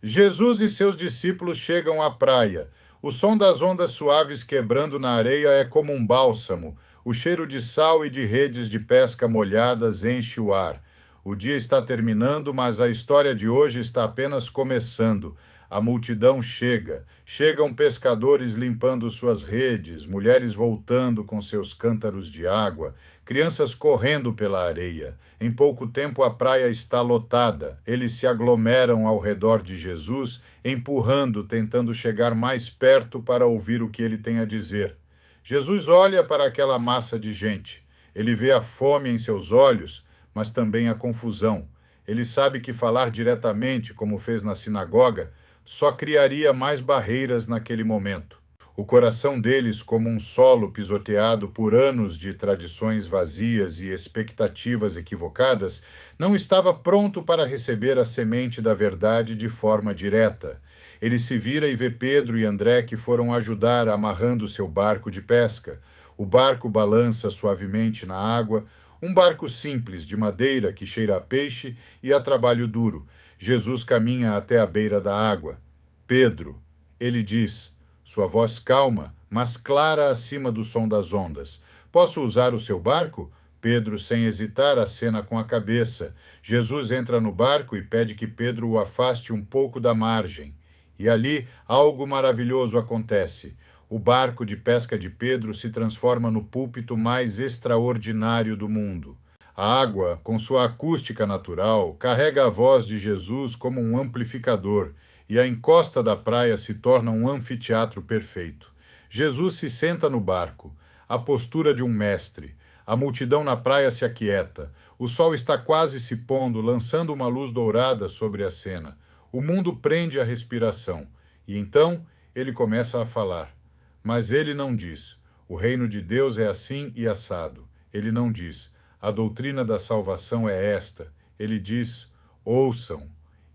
Jesus e seus discípulos chegam à praia. O som das ondas suaves quebrando na areia é como um bálsamo. O cheiro de sal e de redes de pesca molhadas enche o ar. O dia está terminando, mas a história de hoje está apenas começando. A multidão chega. Chegam pescadores limpando suas redes, mulheres voltando com seus cântaros de água, crianças correndo pela areia. Em pouco tempo a praia está lotada. Eles se aglomeram ao redor de Jesus, empurrando, tentando chegar mais perto para ouvir o que ele tem a dizer. Jesus olha para aquela massa de gente. Ele vê a fome em seus olhos, mas também a confusão. Ele sabe que falar diretamente, como fez na sinagoga, só criaria mais barreiras naquele momento. O coração deles, como um solo pisoteado por anos de tradições vazias e expectativas equivocadas, não estava pronto para receber a semente da verdade de forma direta. Ele se vira e vê Pedro e André que foram ajudar amarrando seu barco de pesca. O barco balança suavemente na água, um barco simples de madeira que cheira a peixe e a trabalho duro. Jesus caminha até a beira da água. Pedro, ele diz, sua voz calma, mas clara acima do som das ondas. Posso usar o seu barco? Pedro, sem hesitar, acena com a cabeça. Jesus entra no barco e pede que Pedro o afaste um pouco da margem. E ali algo maravilhoso acontece. O barco de pesca de Pedro se transforma no púlpito mais extraordinário do mundo. A água, com sua acústica natural, carrega a voz de Jesus como um amplificador, e a encosta da praia se torna um anfiteatro perfeito. Jesus se senta no barco, a postura de um mestre. A multidão na praia se aquieta. O sol está quase se pondo, lançando uma luz dourada sobre a cena. O mundo prende a respiração. E então ele começa a falar. Mas ele não diz, o reino de Deus é assim e assado. Ele não diz, a doutrina da salvação é esta. Ele diz, ouçam.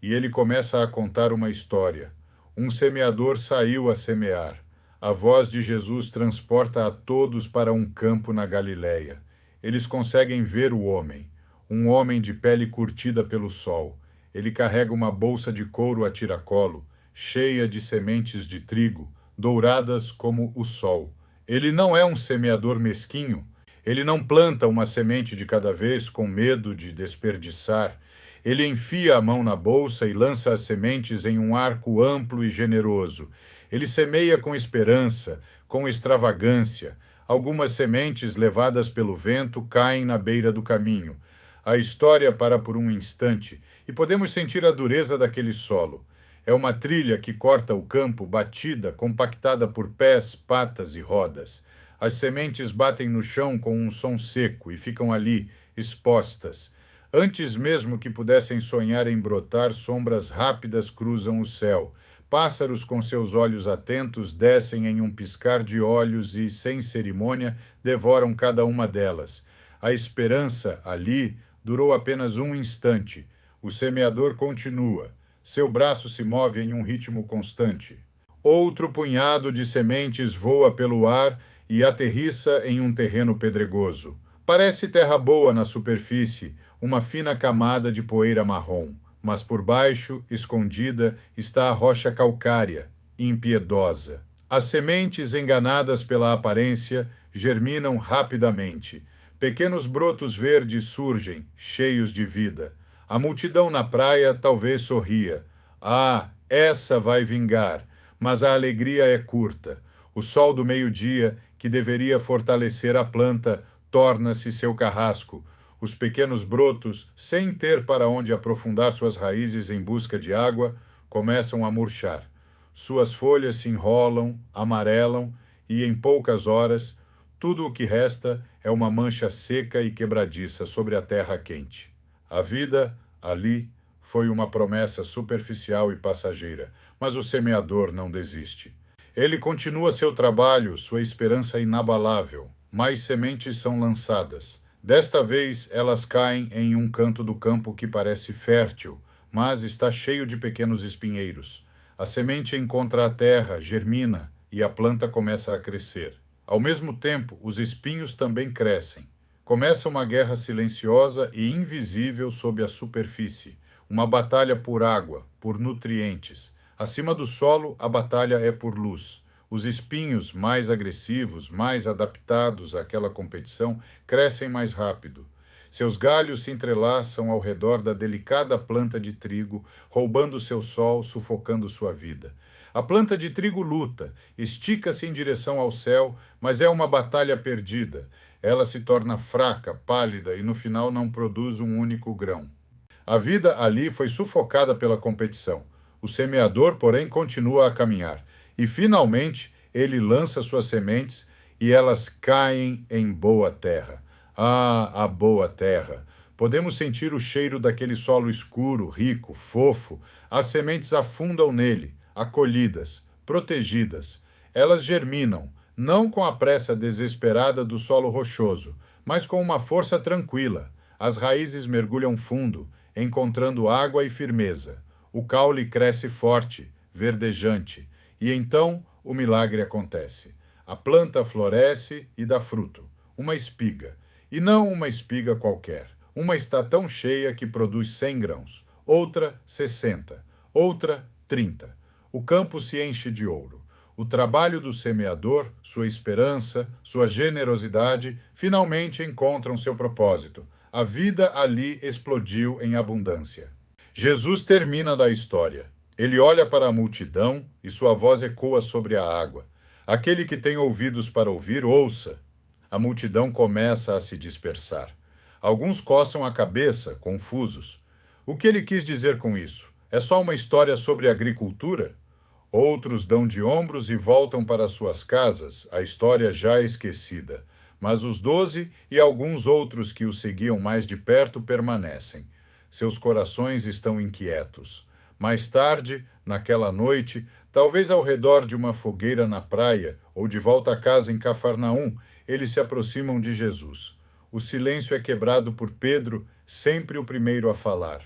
E ele começa a contar uma história. Um semeador saiu a semear. A voz de Jesus transporta a todos para um campo na Galiléia. Eles conseguem ver o homem, um homem de pele curtida pelo sol. Ele carrega uma bolsa de couro a tiracolo, cheia de sementes de trigo, douradas como o sol. Ele não é um semeador mesquinho. Ele não planta uma semente de cada vez com medo de desperdiçar. Ele enfia a mão na bolsa e lança as sementes em um arco amplo e generoso. Ele semeia com esperança, com extravagância. Algumas sementes levadas pelo vento caem na beira do caminho. A história para por um instante e podemos sentir a dureza daquele solo. É uma trilha que corta o campo, batida, compactada por pés, patas e rodas. As sementes batem no chão com um som seco e ficam ali, expostas. Antes mesmo que pudessem sonhar em brotar, sombras rápidas cruzam o céu. Pássaros com seus olhos atentos descem em um piscar de olhos e, sem cerimônia, devoram cada uma delas. A esperança, ali, durou apenas um instante. O semeador continua. Seu braço se move em um ritmo constante. Outro punhado de sementes voa pelo ar e aterrissa em um terreno pedregoso. Parece terra boa na superfície, uma fina camada de poeira marrom, mas por baixo, escondida, está a rocha calcária, impiedosa. As sementes, enganadas pela aparência, germinam rapidamente. Pequenos brotos verdes surgem, cheios de vida. A multidão na praia talvez sorria. Ah, essa vai vingar! Mas a alegria é curta. O sol do meio-dia, que deveria fortalecer a planta, torna-se seu carrasco. Os pequenos brotos, sem ter para onde aprofundar suas raízes em busca de água, começam a murchar. Suas folhas se enrolam, amarelam e, em poucas horas, tudo o que resta é uma mancha seca e quebradiça sobre a terra quente. A vida, ali, foi uma promessa superficial e passageira, mas o semeador não desiste. Ele continua seu trabalho, sua esperança inabalável. Mais sementes são lançadas. Desta vez, elas caem em um canto do campo que parece fértil, mas está cheio de pequenos espinheiros. A semente encontra a terra, germina, e a planta começa a crescer. Ao mesmo tempo, os espinhos também crescem. Começa uma guerra silenciosa e invisível sob a superfície. uma batalha por água, por nutrientes. Acima do solo, a batalha é por luz. Os espinhos mais agressivos, mais adaptados àquela competição, crescem mais rápido. Seus galhos se entrelaçam ao redor da delicada planta de trigo, roubando seu sol, sufocando sua vida. A planta de trigo luta, estica-se em direção ao céu, mas é uma batalha perdida. Ela se torna fraca, pálida e no final não produz um único grão. A vida ali foi sufocada pela competição. O semeador, porém, continua a caminhar. E, finalmente, ele lança suas sementes e elas caem em boa terra. Ah, a boa terra! Podemos sentir o cheiro daquele solo escuro, rico, fofo. As sementes afundam nele, acolhidas, protegidas. Elas germinam, não com a pressa desesperada do solo rochoso, mas com uma força tranquila. As raízes mergulham fundo, encontrando água e firmeza. O caule cresce forte, verdejante, e então o milagre acontece. A planta floresce e dá fruto, uma espiga, e não uma espiga qualquer. Uma está tão cheia que produz 100 grãos, outra 60, outra 30. O campo se enche de ouro. O trabalho do semeador, sua esperança, sua generosidade, finalmente encontram seu propósito. A vida ali explodiu em abundância. Jesus termina da história. Ele olha para a multidão e sua voz ecoa sobre a água. Aquele que tem ouvidos para ouvir, ouça. A multidão começa a se dispersar. Alguns coçam a cabeça, confusos. O que ele quis dizer com isso? É só uma história sobre agricultura? Outros dão de ombros e voltam para suas casas, a história já esquecida. Mas os 12 e alguns outros que o seguiam mais de perto permanecem. Seus corações estão inquietos. Mais tarde, naquela noite, talvez ao redor de uma fogueira na praia ou de volta a casa em Cafarnaum, eles se aproximam de Jesus. O silêncio é quebrado por Pedro, sempre o primeiro a falar.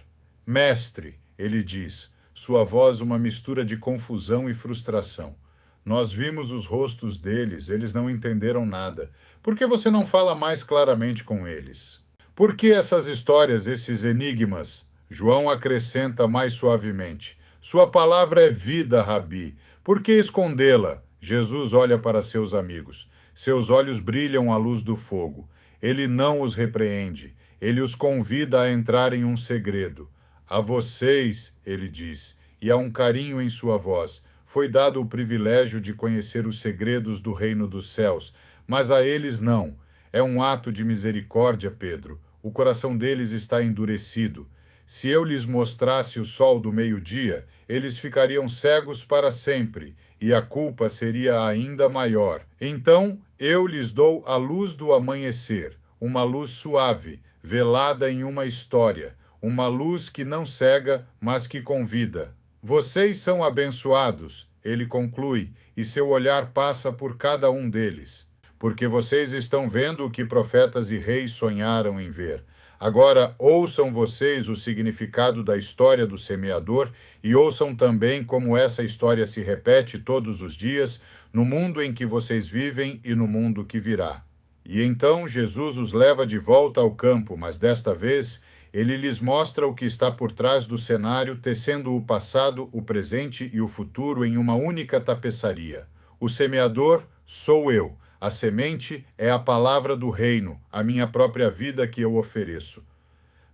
Mestre, ele diz, sua voz uma mistura de confusão e frustração. Nós vimos os rostos deles, eles não entenderam nada. Por que você não fala mais claramente com eles? Por que essas histórias, esses enigmas? João acrescenta mais suavemente. Sua palavra é vida, Rabi. Por que escondê-la? Jesus olha para seus amigos. Seus olhos brilham à luz do fogo. Ele não os repreende. Ele os convida a entrar em um segredo. A vocês, ele diz, e há um carinho em sua voz, foi dado o privilégio de conhecer os segredos do reino dos céus, mas a eles não. É um ato de misericórdia, Pedro. O coração deles está endurecido. Se eu lhes mostrasse o sol do meio-dia, eles ficariam cegos para sempre, e a culpa seria ainda maior. Então eu lhes dou a luz do amanhecer, uma luz suave, velada em uma história, uma luz que não cega, mas que convida. Vocês são abençoados, ele conclui, e seu olhar passa por cada um deles, porque vocês estão vendo o que profetas e reis sonharam em ver. Agora ouçam vocês o significado da história do semeador e ouçam também como essa história se repete todos os dias no mundo em que vocês vivem e no mundo que virá. E então Jesus os leva de volta ao campo, mas desta vez ele lhes mostra o que está por trás do cenário, tecendo o passado, o presente e o futuro em uma única tapeçaria. O semeador sou eu. A semente é a palavra do reino, a minha própria vida que eu ofereço.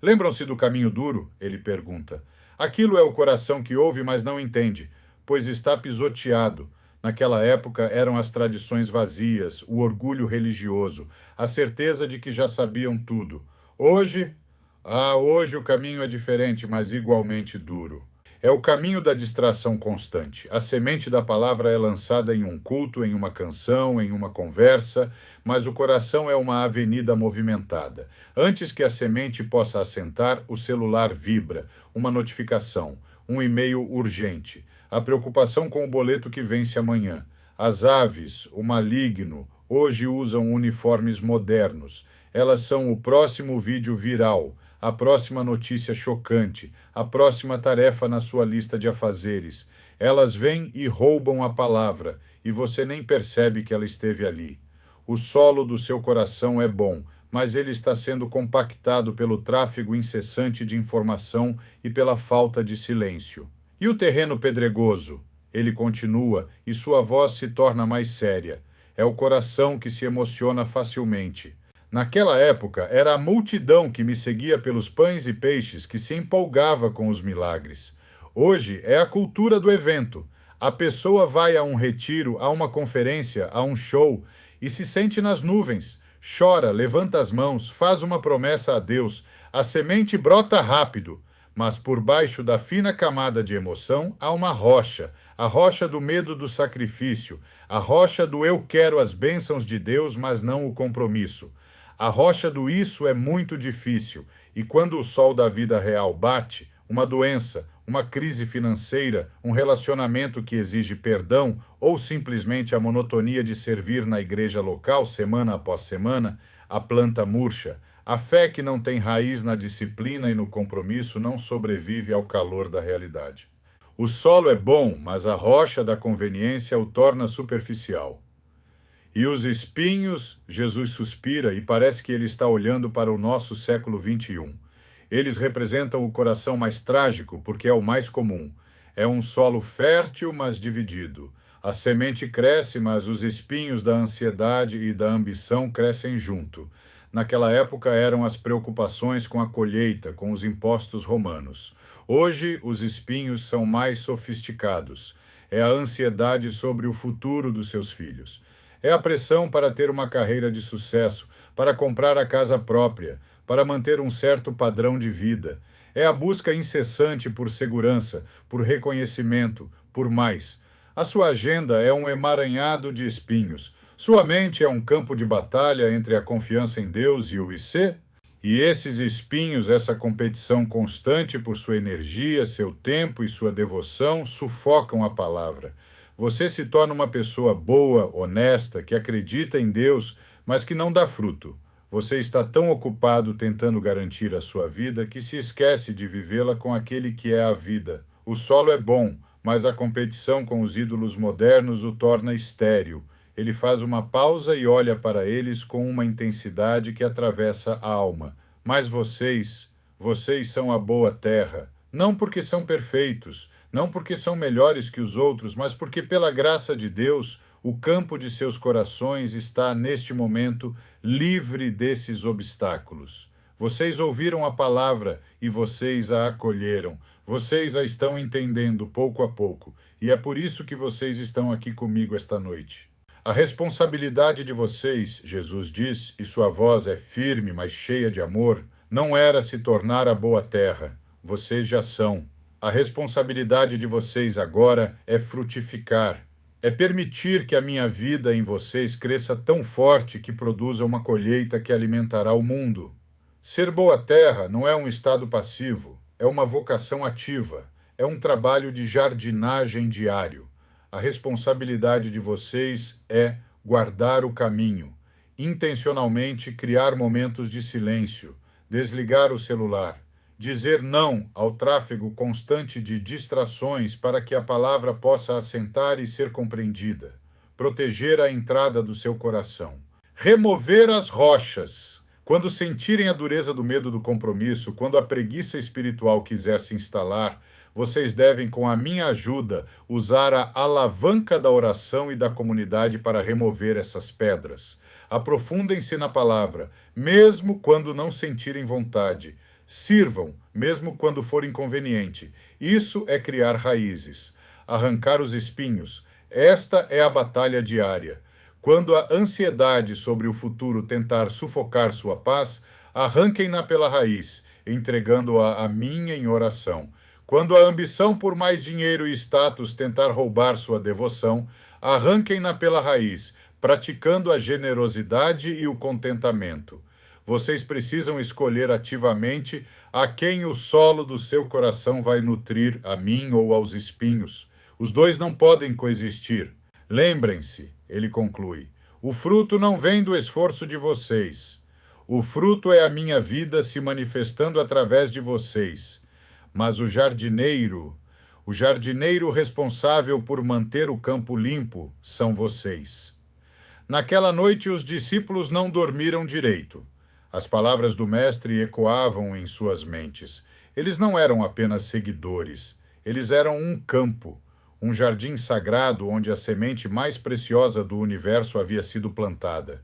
Lembram-se do caminho duro? Ele pergunta. Aquilo é o coração que ouve, mas não entende, pois está pisoteado. Naquela época eram as tradições vazias, o orgulho religioso, a certeza de que já sabiam tudo. Hoje o caminho é diferente, mas igualmente duro. É o caminho da distração constante. A semente da palavra é lançada em um culto, em uma canção, em uma conversa, mas o coração é uma avenida movimentada. Antes que a semente possa assentar, o celular vibra, uma notificação, um e-mail urgente, a preocupação com o boleto que vence amanhã. As aves, o maligno, hoje usam uniformes modernos. Elas são o próximo vídeo viral, a próxima notícia chocante, a próxima tarefa na sua lista de afazeres. Elas vêm e roubam a palavra, e você nem percebe que ela esteve ali. O solo do seu coração é bom, mas ele está sendo compactado pelo tráfego incessante de informação e pela falta de silêncio. E o terreno pedregoso? Ele continua, e sua voz se torna mais séria. É o coração que se emociona facilmente. Naquela época, era a multidão que me seguia pelos pães e peixes que se empolgava com os milagres. Hoje é a cultura do evento. A pessoa vai a um retiro, a uma conferência, a um show e se sente nas nuvens. Chora, levanta as mãos, faz uma promessa a Deus. A semente brota rápido, mas por baixo da fina camada de emoção há uma rocha, a rocha do medo do sacrifício, a rocha do eu quero as bênçãos de Deus, mas não o compromisso. A rocha do isso é muito difícil, e quando o sol da vida real bate, uma doença, uma crise financeira, um relacionamento que exige perdão ou simplesmente a monotonia de servir na igreja local semana após semana, a planta murcha. A fé que não tem raiz na disciplina e no compromisso não sobrevive ao calor da realidade. O solo é bom, mas a rocha da conveniência o torna superficial. E os espinhos, Jesus suspira e parece que ele está olhando para o nosso século XXI. Eles representam o coração mais trágico porque é o mais comum. É um solo fértil, mas dividido. A semente cresce, mas os espinhos da ansiedade e da ambição crescem junto. Naquela época eram as preocupações com a colheita, com os impostos romanos. Hoje, os espinhos são mais sofisticados. É a ansiedade sobre o futuro dos seus filhos. É a pressão para ter uma carreira de sucesso, para comprar a casa própria, para manter um certo padrão de vida. É a busca incessante por segurança, por reconhecimento, por mais. A sua agenda é um emaranhado de espinhos. Sua mente é um campo de batalha entre a confiança em Deus e o IC. E esses espinhos, essa competição constante por sua energia, seu tempo e sua devoção, sufocam a palavra. Você se torna uma pessoa boa, honesta, que acredita em Deus, mas que não dá fruto. Você está tão ocupado tentando garantir a sua vida que se esquece de vivê-la com aquele que é a vida. O solo é bom, mas a competição com os ídolos modernos o torna estéril. Ele faz uma pausa e olha para eles com uma intensidade que atravessa a alma. Mas vocês são a boa terra. Não porque são perfeitos, não porque são melhores que os outros, mas porque, pela graça de Deus, o campo de seus corações está, neste momento, livre desses obstáculos. Vocês ouviram a palavra e vocês a acolheram. Vocês a estão entendendo pouco a pouco. E é por isso que vocês estão aqui comigo esta noite. A responsabilidade de vocês, Jesus diz, e sua voz é firme, mas cheia de amor, não era se tornar a boa terra. Vocês já são. A responsabilidade de vocês agora é frutificar. É permitir que a minha vida em vocês cresça tão forte que produza uma colheita que alimentará o mundo. Ser boa terra não é um estado passivo, é uma vocação ativa, é um trabalho de jardinagem diário. A responsabilidade de vocês é guardar o caminho, intencionalmente criar momentos de silêncio, desligar o celular, dizer não ao tráfego constante de distrações para que a palavra possa assentar e ser compreendida, proteger a entrada do seu coração, remover as rochas. Quando sentirem a dureza do medo do compromisso, quando a preguiça espiritual quiser se instalar, vocês devem, com a minha ajuda, usar a alavanca da oração e da comunidade para remover essas pedras. Aprofundem-se na palavra, mesmo quando não sentirem vontade. Sirvam, mesmo quando for inconveniente. Isso é criar raízes, arrancar os espinhos. Esta é a batalha diária. Quando a ansiedade sobre o futuro tentar sufocar sua paz, arranquem-na pela raiz, entregando-a a mim em oração. Quando a ambição por mais dinheiro e status tentar roubar sua devoção, arranquem-na pela raiz, praticando a generosidade e o contentamento. Vocês precisam escolher ativamente a quem o solo do seu coração vai nutrir, a mim ou aos espinhos. Os dois não podem coexistir. Lembrem-se, ele conclui, o fruto não vem do esforço de vocês. O fruto é a minha vida se manifestando através de vocês. Mas o jardineiro responsável por manter o campo limpo, são vocês. Naquela noite os discípulos não dormiram direito. As palavras do Mestre ecoavam em suas mentes. Eles não eram apenas seguidores, eles eram um campo, um jardim sagrado onde a semente mais preciosa do universo havia sido plantada.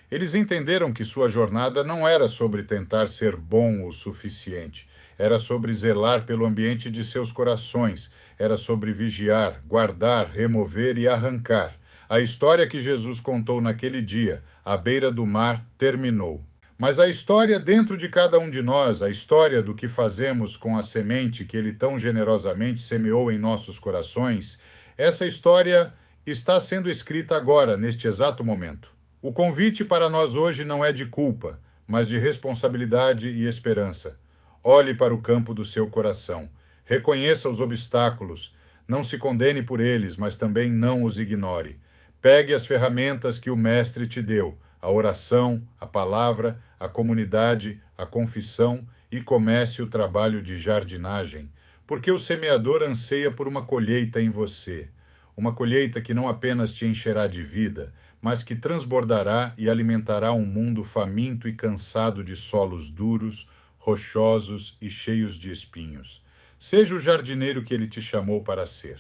Eles entenderam que sua jornada não era sobre tentar ser bom o suficiente, era sobre zelar pelo ambiente de seus corações, era sobre vigiar, guardar, remover e arrancar. A história que Jesus contou naquele dia, à beira do mar, terminou. Mas a história dentro de cada um de nós, a história do que fazemos com a semente que ele tão generosamente semeou em nossos corações, essa história está sendo escrita agora, neste exato momento. O convite para nós hoje não é de culpa, mas de responsabilidade e esperança. Olhe para o campo do seu coração. Reconheça os obstáculos. Não se condene por eles, mas também não os ignore. Pegue as ferramentas que o Mestre te deu, a oração, a palavra, a comunidade, a confissão, e comece o trabalho de jardinagem, porque o semeador anseia por uma colheita em você. Uma colheita que não apenas te encherá de vida, mas que transbordará e alimentará um mundo faminto e cansado de solos duros, rochosos e cheios de espinhos. Seja o jardineiro que ele te chamou para ser.